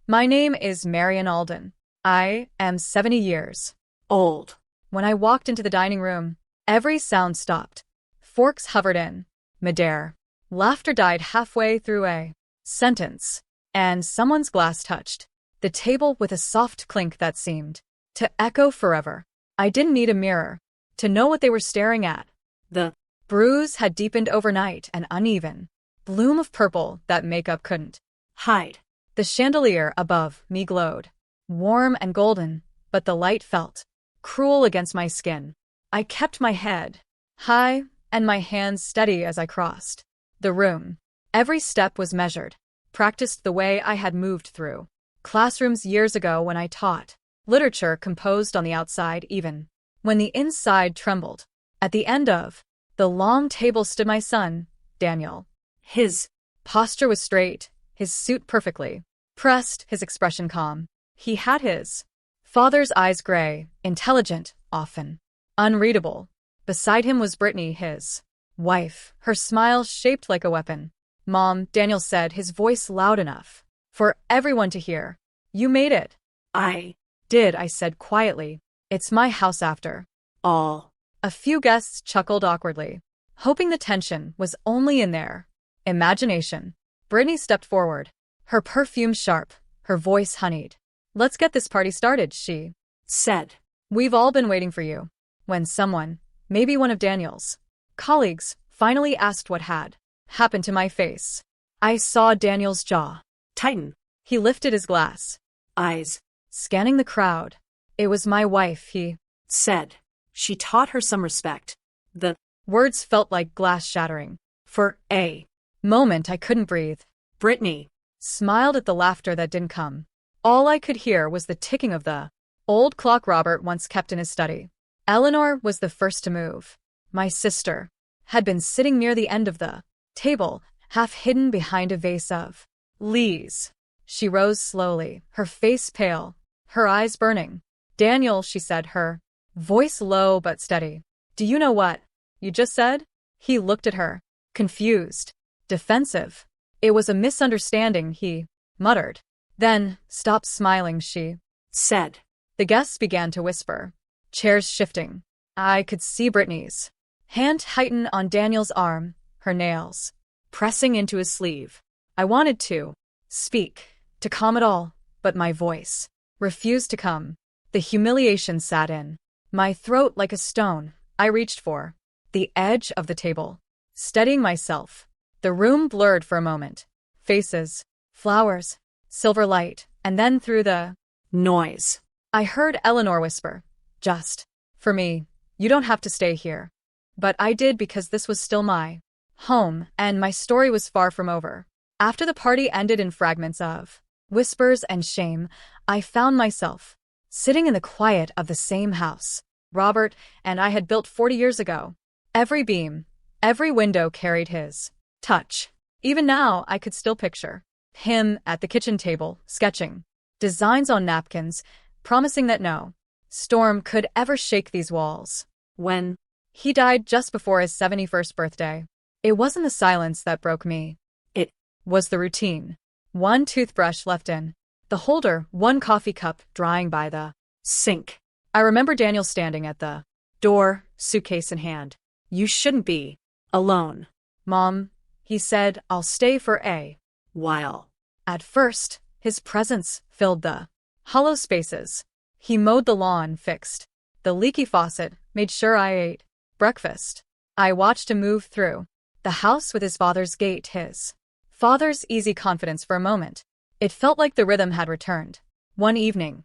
My name is Marian Alden. I am 70 years old. When I walked into the dining room, every sound stopped. Forks hovered in midair. Laughter died halfway through a sentence, and someone's glass touched the table with a soft clink that seemed to echo forever. I didn't need a mirror to know what they were staring at. The bruise had deepened overnight, an uneven bloom of purple that makeup couldn't hide. The chandelier above me glowed, warm and golden, but the light felt cruel against my skin. I kept my head high and my hands steady as I crossed the room. Every step was measured, practiced the way I had moved through classrooms years ago when I taught literature, composed on the outside even when the inside trembled. At the end of the long table stood my son, Daniel. His posture was straight, his suit perfectly pressed, his expression calm. He had his father's eyes gray, intelligent, often unreadable. Beside him was Brittany, his wife, her smile shaped like a weapon. "Mom," Daniel said, his voice loud enough for everyone to hear. "You made it." "I did," I said quietly. "It's my house after all." A few guests chuckled awkwardly, hoping the tension was only in their imagination. Brittany stepped forward, her perfume sharp, her voice honeyed. "Let's get this party started," she said. "We've all been waiting for you." When someone, maybe one of Daniel's colleagues, finally asked what had happened to my face, I saw Daniel's jaw tighten. He lifted his glass, eyes scanning the crowd. "It was my wife," he said. "She taught her some respect." The words felt like glass shattering. For a moment I couldn't breathe. Brittany smiled at the laughter that didn't come. All I could hear was the ticking of the old clock Robert once kept in his study. Eleanor was the first to move. My sister had been sitting near the end of the table, half hidden behind a vase of lilies. She rose slowly, her face pale, her eyes burning. "Daniel," she said, her voice low but steady. "Do you know what you just said?" He looked at her, confused, defensive. "It was a misunderstanding," he muttered. "Then, stop smiling," she said. The guests began to whisper, chairs shifting. I could see Brittany's hand tighten on Daniel's arm, her nails pressing into his sleeve. I wanted to speak, to calm it all, but my voice refused to come. The humiliation sat in my throat like a stone. I reached for the edge of the table, steadying myself. The room blurred for a moment. Faces, flowers, silver light, and then through the noise, I heard Eleanor whisper, "Just for me, you don't have to stay here." But I did, because this was still my home, and my story was far from over. After the party ended in fragments of whispers and shame, I found myself sitting in the quiet of the same house Robert and I had built 40 years ago. Every beam, every window carried his touch. Even now, I could still picture him at the kitchen table, sketching designs on napkins, promising that no storm could ever shake these walls. When he died just before his 71st birthday, it wasn't the silence that broke me. It was the routine. One toothbrush left in the holder, one coffee cup drying by the sink. I remember Daniel standing at the door, suitcase in hand. "You shouldn't be alone, Mom," he said. "I'll stay for a while." At first, his presence filled the hollow spaces. He mowed the lawn, fixed the leaky faucet, made sure I ate breakfast. I watched him move through the house with his father's gait, his father's easy confidence. For a moment, it felt like the rhythm had returned. One evening,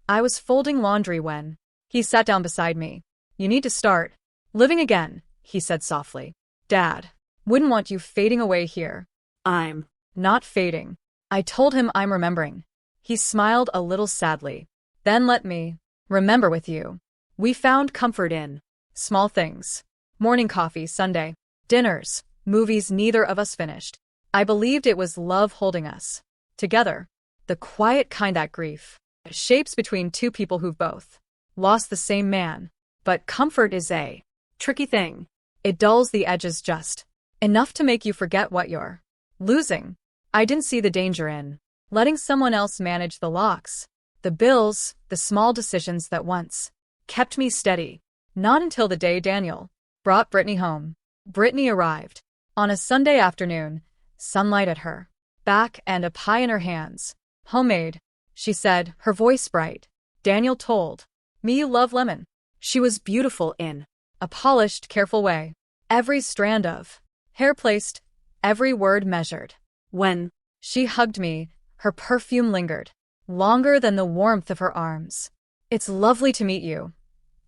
I was folding laundry when he sat down beside me. "You need to start living again," he said softly. "Dad wouldn't want you fading away here." "I'm not fading," I told him. "I'm remembering." He smiled a little sadly. "Then let me remember with you." We found comfort in small things. Morning coffee, Sunday dinners, movies neither of us finished. I believed it was love holding us together. The quiet kind that grief shapes between two people who've both lost the same man. But comfort is a tricky thing. It dulls the edges just enough to make you forget what you're losing. I didn't see the danger in letting someone else manage the locks, the bills, the small decisions that once kept me steady. Not until the day Daniel brought Brittany home. Brittany arrived on a Sunday afternoon, sunlight at her back and a pie in her hands. Homemade, she said, her voice bright. Daniel told me you love lemon. She was beautiful in a polished, careful way. Every strand of hair placed, every word measured. When she hugged me, her perfume lingered, longer than the warmth of her arms. It's lovely to meet you,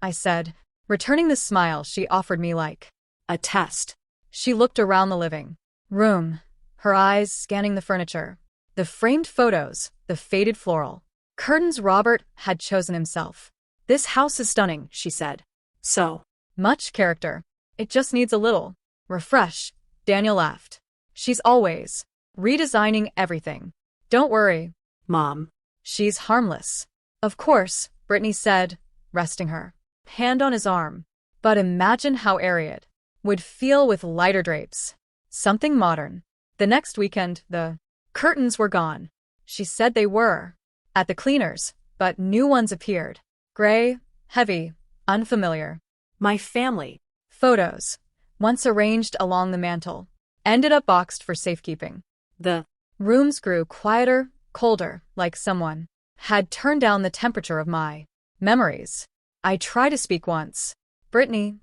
I said, returning the smile she offered me like a test. She looked around the living room, her eyes scanning the furniture, the framed photos, the faded floral curtains Robert had chosen himself. This house is stunning, she said. So much character. It just needs a little refresh. Daniel laughed. She's always redesigning everything. Don't worry, Mom. She's harmless. Of course, Brittany said, resting her hand on his arm. But imagine how airy it would feel with lighter drapes. Something modern. The next weekend, the curtains were gone. She said they were at the cleaners, but new ones appeared. Gray, heavy, unfamiliar. My family photos, once arranged along the mantel, ended up boxed for safekeeping. The rooms grew quieter, colder, like someone had turned down the temperature of my memories. I tried to speak once. Brittany,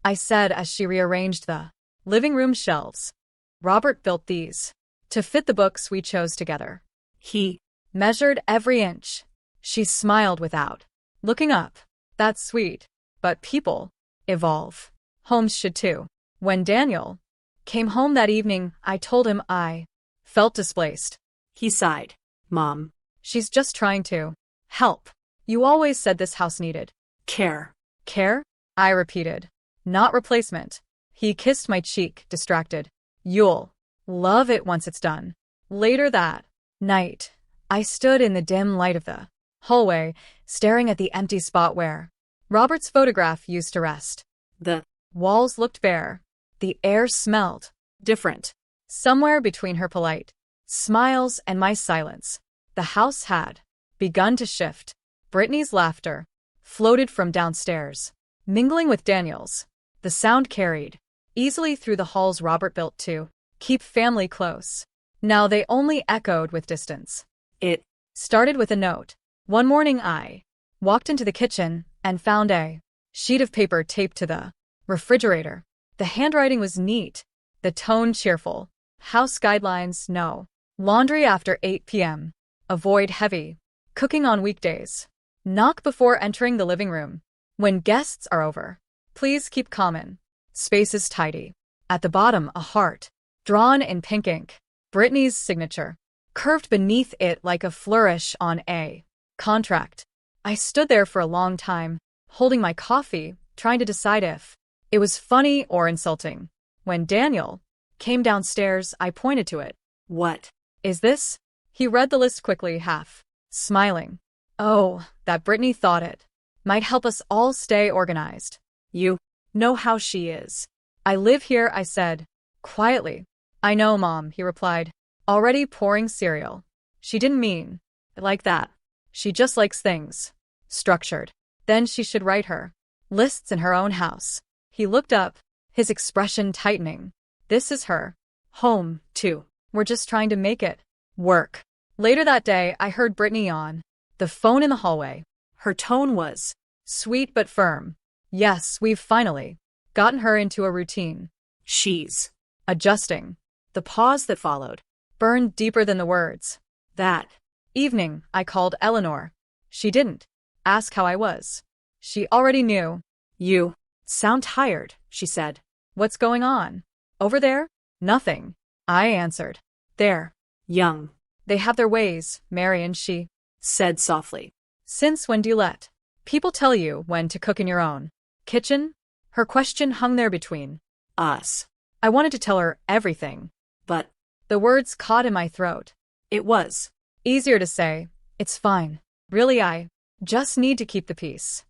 I said as she rearranged the living room shelves. Robert built these to fit the books we chose together. He measured every inch. She smiled without looking up. That's sweet. But people evolve. Homes should too. When Daniel came home that evening, I told him I felt displaced. He sighed. Mom, she's just trying to help. You always said this house needed care. Care? I repeated. Not replacement. He kissed my cheek, distracted. You'll love it once it's done. Later that night, I stood in the dim light of the hallway, staring at the empty spot where Robert's photograph used to rest. The walls looked bare. The air smelled different. Somewhere between her polite smiles and my silence, the house had begun to shift. Brittany's laughter floated from downstairs, mingling with Daniel's. The sound carried easily through the halls Robert built to keep family close. Now they only echoed with distance. It started with a note. One morning I walked into the kitchen and found a sheet of paper taped to the refrigerator. The handwriting was neat, the tone cheerful. House guidelines: no laundry after 8 p.m. Avoid heavy cooking on weekdays. Knock before entering the living room. When guests are over, please keep common spaces tidy. At the bottom, a heart, drawn in pink ink. Brittany's signature, curved beneath it like a flourish on a contract. I stood there for a long time, holding my coffee, trying to decide if it was funny or insulting. When Daniel came downstairs, I pointed to it. What is this? He read the list quickly, half smiling. Oh, that Brittany thought it might help us all stay organized. You know how she is. I live here, I said quietly. I know, Mom, he replied, already pouring cereal. She didn't mean it like that. She just likes things structured. Then she should write her lists in her own house. He looked up, his expression tightening. This is her home, too. We're just trying to make it work. Later that day, I heard Brittany on the phone in the hallway. Her tone was sweet but firm. Yes, we've finally gotten her into a routine. She's adjusting. The pause that followed burned deeper than the words. That evening, I called Eleanor. She didn't ask how I was. She already knew. You sound tired, she said. What's going on? Over there? Nothing, I answered. They're young. They have their ways, Marion, she said softly. Since when do you let people tell you when to cook in your own kitchen? Her question hung there between us. I wanted to tell her everything, but the words caught in my throat. It was easier to say, it's fine. Really, I just need to keep the peace.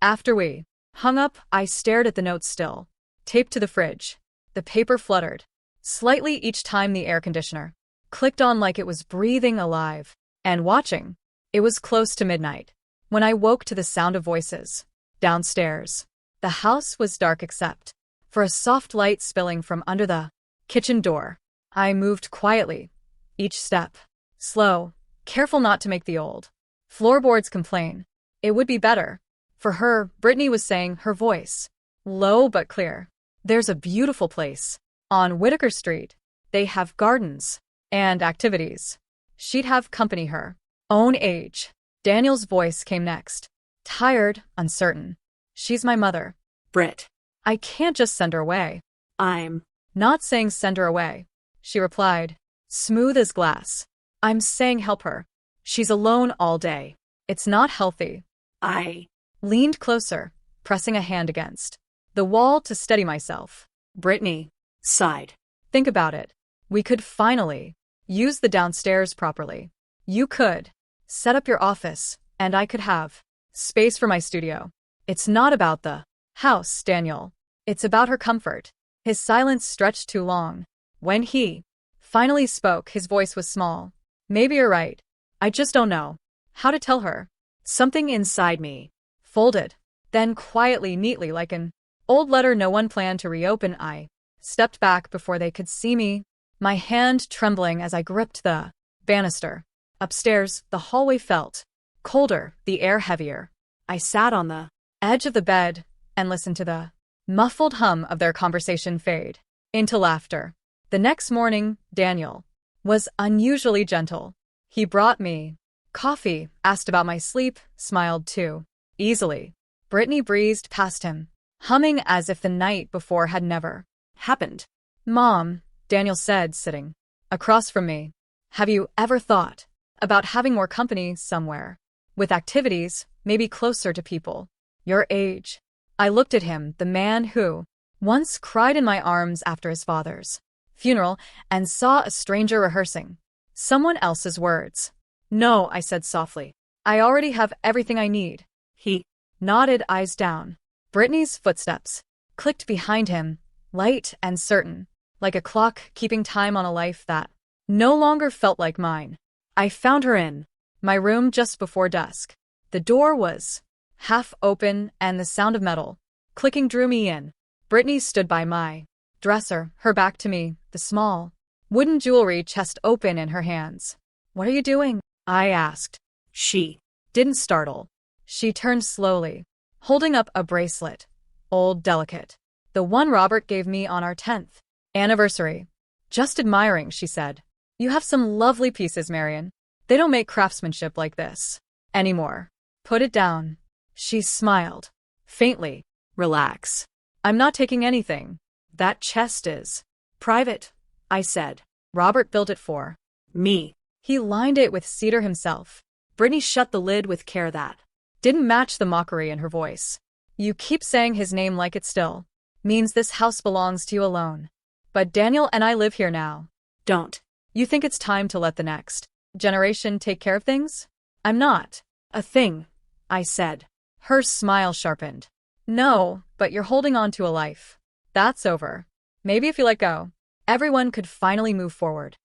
After we hung up, I stared at the note still taped to the fridge. The paper fluttered slightly each time the air conditioner clicked on like it was breathing alive and watching. It was close to midnight when I woke to the sound of voices. Downstairs, the house was dark except for a soft light spilling from under the kitchen door. I moved quietly, each step slow, careful not to make the old floorboards complain. It would be better for her, Brittany was saying, her voice low but clear. There's a beautiful place on Whitaker Street. They have gardens and activities. She'd have company her own age. Daniel's voice came next. Tired, uncertain. She's my mother. Britt. I can't just send her away. I'm not saying send her away, she replied, smooth as glass. I'm saying help her. She's alone all day. It's not healthy. I leaned closer, pressing a hand against the wall to steady myself. Brittany sighed. Think about it. We could finally use the downstairs properly. You could set up your office, and I could have space for my studio. It's not about the house, Daniel. It's about her comfort. His silence stretched too long. When he finally spoke, his voice was small. Maybe you're right. I just don't know how to tell her. Something inside me folded, then quietly, neatly, like an old letter no one planned to reopen. I stepped back before they could see me, my hand trembling as I gripped the banister. Upstairs, the hallway felt colder, the air heavier. I sat on the edge of the bed and listened to the muffled hum of their conversation fade into laughter. The next morning, Daniel was unusually gentle. He brought me coffee, asked about my sleep, smiled too easily. Brittany breezed past him, humming as if the night before had never happened. Mom, Daniel said, sitting across from me, have you ever thought about having more company somewhere? With activities, maybe closer to people your age. I looked at him, the man who once cried in my arms after his father's funeral, and saw a stranger rehearsing someone else's words. No, I said softly. I already have everything I need. He nodded, eyes down. Brittany's footsteps clicked behind him, light and certain, like a clock keeping time on a life that no longer felt like mine. I found her in my room just before dusk. The door was half open, and the sound of metal clicking drew me in. Brittany stood by my dresser, her back to me, the small wooden jewelry chest open in her hands. What are you doing? I asked. She didn't startle. She turned slowly, holding up a bracelet, old, delicate, the one Robert gave me on our 10th anniversary. Just admiring, she said. You have some lovely pieces, Marion. They don't make craftsmanship like this anymore. Put it down. She smiled faintly. Relax. I'm not taking anything. That chest is private, I said. Robert built it for me. He lined it with cedar himself. Brittany shut the lid with care that didn't match the mockery in her voice. You keep saying his name like it still means this house belongs to you alone. But Daniel and I live here now. Don't you think it's time to let the next generation take care of things? I'm not a thing, I said. Her smile sharpened. No, but you're holding on to a life that's over. Maybe if you let go, everyone could finally move forward.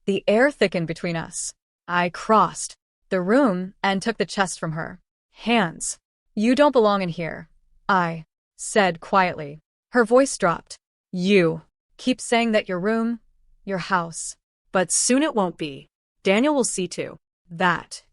The air thickened between us. I crossed the room and took the chest from her hands. You don't belong in here, I said quietly. Her voice dropped. You keep saying that your room, your house, but soon it won't be. Daniel will see to that.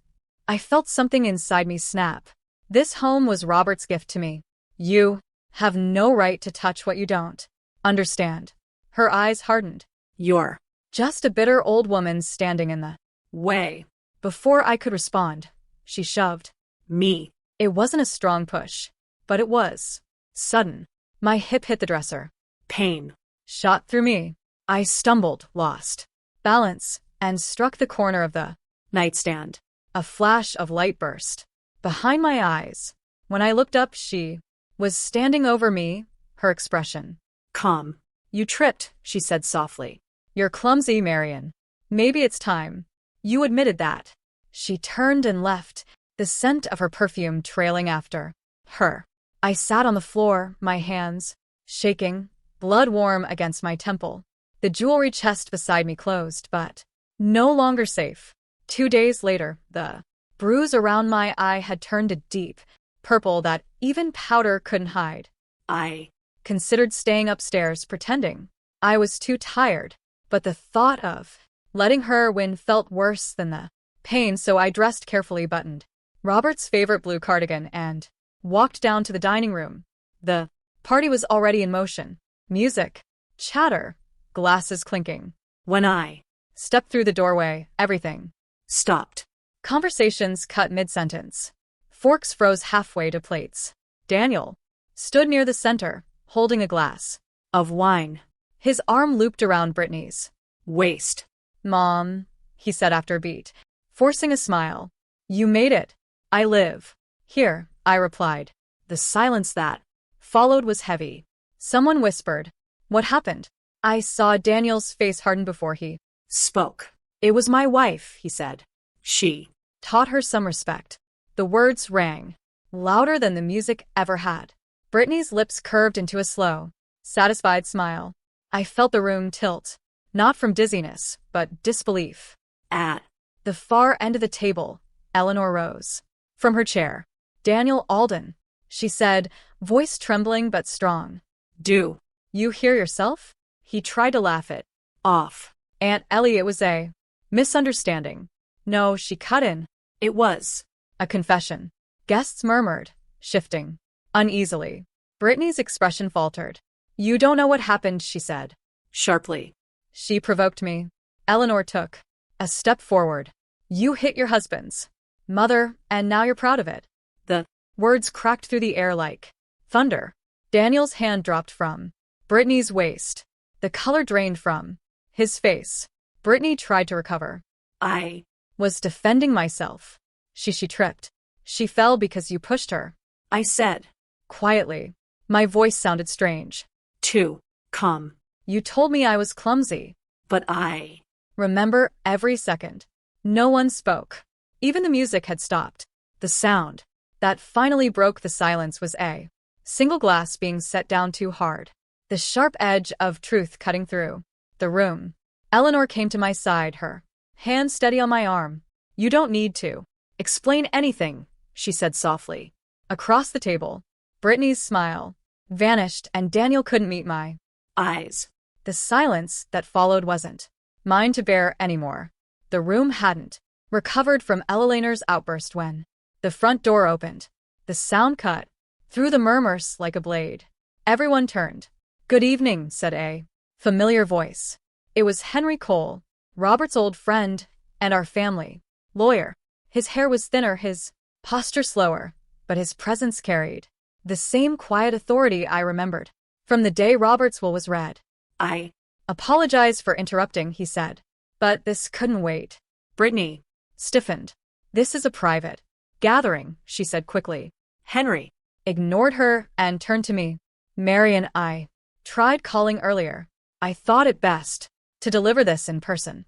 I felt something inside me snap. This home was Robert's gift to me. You have no right to touch what you don't understand. Her eyes hardened. You're just a bitter old woman standing in the way. Before I could respond, she shoved me. It wasn't a strong push, but it was sudden. My hip hit the dresser. Pain shot through me. I stumbled, lost balance, and struck the corner of the nightstand. A flash of light burst behind my eyes. When I looked up, she was standing over me, her expression calm. You tripped, she said softly. You're clumsy, Marion. Maybe it's time you admitted that. She turned and left, the scent of her perfume trailing after her. I sat on the floor, my hands shaking, blood warm against my temple. The jewelry chest beside me closed, but No longer safe. 2 days later, the bruise around my eye had turned a deep purple that even powder couldn't hide. I Considered staying upstairs pretending I was too tired, but the thought of letting her win felt worse than the pain, so I dressed carefully, buttoned Robert's favorite blue cardigan, and walked down to the dining room. The party was already in motion. Music, chatter, glasses clinking. When I Stepped through the doorway, everything stopped. conversations cut mid-sentence. Forks froze halfway to plates. Daniel stood near the center, holding a glass Of wine. his arm looped around Brittany's Waste. Mom, he said after a beat, forcing a smile. You made it. I live here, I replied. The silence that followed was heavy. Someone whispered, What happened? I saw Daniel's face harden before he Spoke. It was my wife, he said. She Taught her some respect. The words rang louder than the music ever had. Brittany's lips curved into a slow, satisfied smile. I felt the room tilt, not from dizziness, but disbelief. At The far end of the table, Eleanor rose from her chair. Daniel Alden, she said, voice trembling but strong. Do. You hear yourself? He tried to laugh it Off. Aunt Ellie, it was a misunderstanding. No, she cut in. It was. A confession. Guests murmured, shifting uneasily. Brittany's expression faltered. You don't know what happened, she said. Sharply. She provoked me. Eleanor took a step forward. You hit your husband's mother, and now you're proud of it. The Words cracked through the air like thunder. Daniel's hand dropped from Brittany's waist. The color drained from his face. Brittany tried to recover. I Was defending myself. She tripped. She fell because you pushed her. I said. Quietly. My voice sounded strange. To. Come. You told me I was clumsy. But I Remember every second. No one spoke. Even the music had stopped. The sound that finally broke the silence was a single glass being set down too hard. The sharp edge of truth cutting through the room. Eleanor came to my side, her hand steady on my arm. You don't need to explain anything, she said softly. Across the table, Brittany's smile vanished and Daniel couldn't meet my eyes. The silence that followed wasn't mine to bear anymore. The room hadn't recovered from Eleanor's outburst when the front door opened. The sound cut through the murmurs like a blade. Everyone turned. Good evening, said a familiar voice. It was Henry Cole, Robert's old friend, and our family lawyer. His hair was thinner, his posture slower, but his presence carried the same quiet authority I remembered from the day Robert's will was read. I Apologize for interrupting, he said, but this couldn't wait. Brittany Stiffened. This is a private gathering, she said quickly. Henry Ignored her and turned to me. Marian, I tried calling earlier. I thought it best to deliver this in person.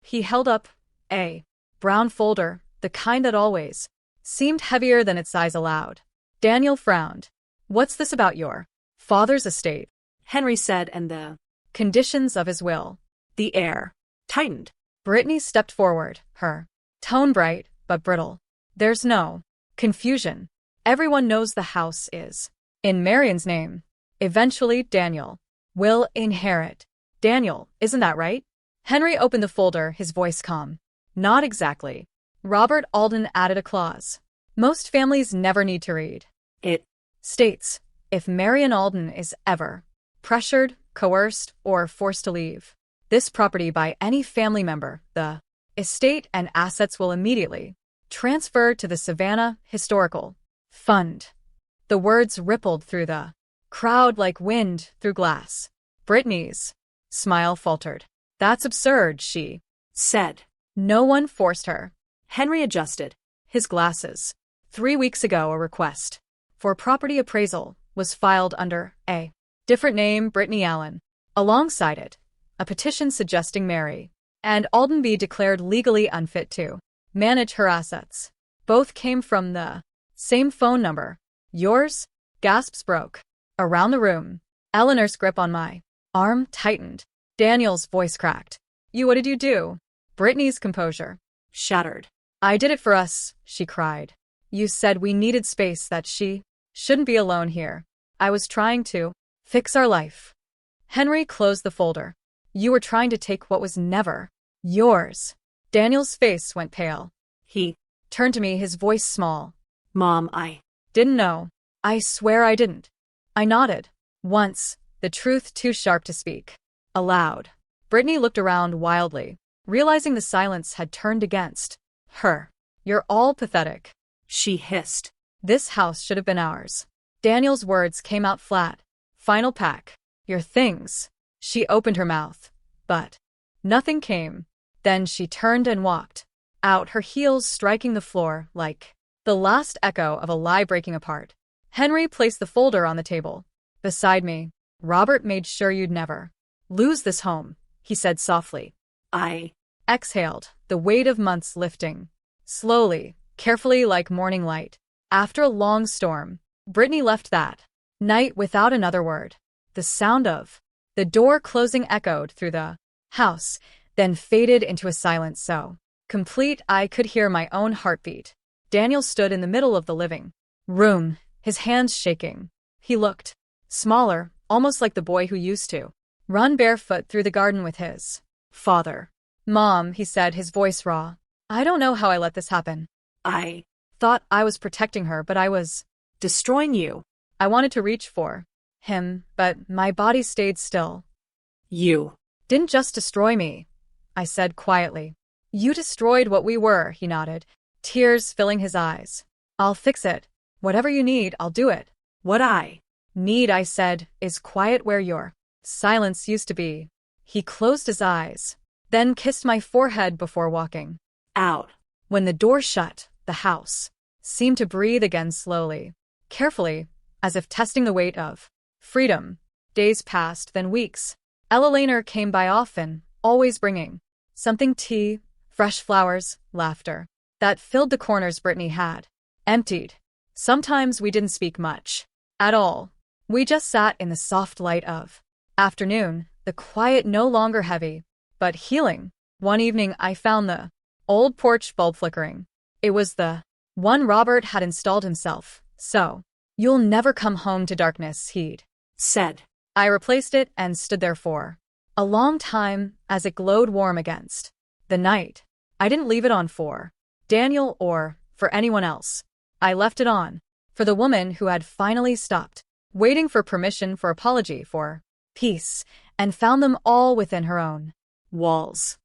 He held up a brown folder, the kind that always seemed heavier than its size allowed. Daniel frowned. What's this about your father's estate? Henry said, and the Conditions of his will. the air tightened. Brittany stepped forward, her tone bright but brittle. There's no confusion. Everyone knows the house is in Marian's name. Eventually, Daniel will inherit. Daniel, isn't that right? Henry opened the folder, his voice calm. Not exactly. Robert Alden added a clause. Most families never need to read. It States, if Marian Alden is ever pressured, coerced, or forced to leave this property by any family member, the estate and assets will immediately transfer to the Savannah Historical Fund. The words rippled through the crowd like wind through glass. Brittany's smile faltered. That's absurd, she said. No one forced her. Henry adjusted His glasses. 3 weeks ago, a request for property appraisal was filed under a different name, Brittany Allen. Alongside it, a petition suggesting Mary and Alden be declared legally unfit to manage her assets. Both came from the same phone number. Yours? Gasps broke around the room. Eleanor's grip on my arm tightened. Daniel's voice cracked. What did you do? Brittany's composure Shattered. I did it for us, she cried. You said we needed space, that she shouldn't be alone here. I was trying to fix our life. Henry closed the folder. You were trying to take what was never yours. Daniel's face went pale. He Turned to me, his voice small. Mom, I Didn't know. I swear I didn't. I nodded. Once, the truth too sharp to speak aloud. Brittany looked around wildly, realizing the silence had turned against her. You're all pathetic. She hissed. This house should have been ours. Daniel's words came out flat. Final pack. Your things. She opened her mouth, but nothing came. Then she turned and walked out, her heels striking the floor like the last echo of a lie breaking apart. Henry placed the folder on the table beside me. Robert made sure you'd never lose this home, he said softly. I Exhaled, the weight of months lifting. Slowly, carefully, like morning light. After a long storm, Brittany left that night without another word. The sound of the door closing echoed through the house, then faded into a silence so complete I could hear my own heartbeat. Daniel stood in the middle of the living room, his hands shaking. He looked smaller, almost like the boy who used to run barefoot through the garden with his father. Mom, he said, his voice raw. I don't know how I let this happen. I Thought I was protecting her, but I was destroying you. I wanted to reach for him, but my body stayed still. You Didn't just destroy me, I said quietly. You destroyed what we were, he nodded, tears filling his eyes. I'll fix it. Whatever you need, I'll do it. What I Need, I said, is quiet where your silence used to be. He closed his eyes, then kissed my forehead before walking out. When the door shut, the house seemed to breathe again slowly, carefully, as if testing the weight of freedom. Days passed, then weeks. Ella Laner came by often, always bringing something: tea, fresh flowers, laughter. That filled the corners Brittany had emptied. Sometimes we didn't speak much at all. We just sat in the soft light of afternoon, the quiet no longer heavy, but healing. One evening I found the old porch bulb flickering. It was the one Robert had installed himself. So, you'll never come home to darkness, he'd said. I replaced it and stood there for a long time as it glowed warm against the night. I didn't leave it on for Daniel or for anyone else. I left it on for the woman who had finally stopped waiting for permission, for apology, for peace, and found them all within her own walls.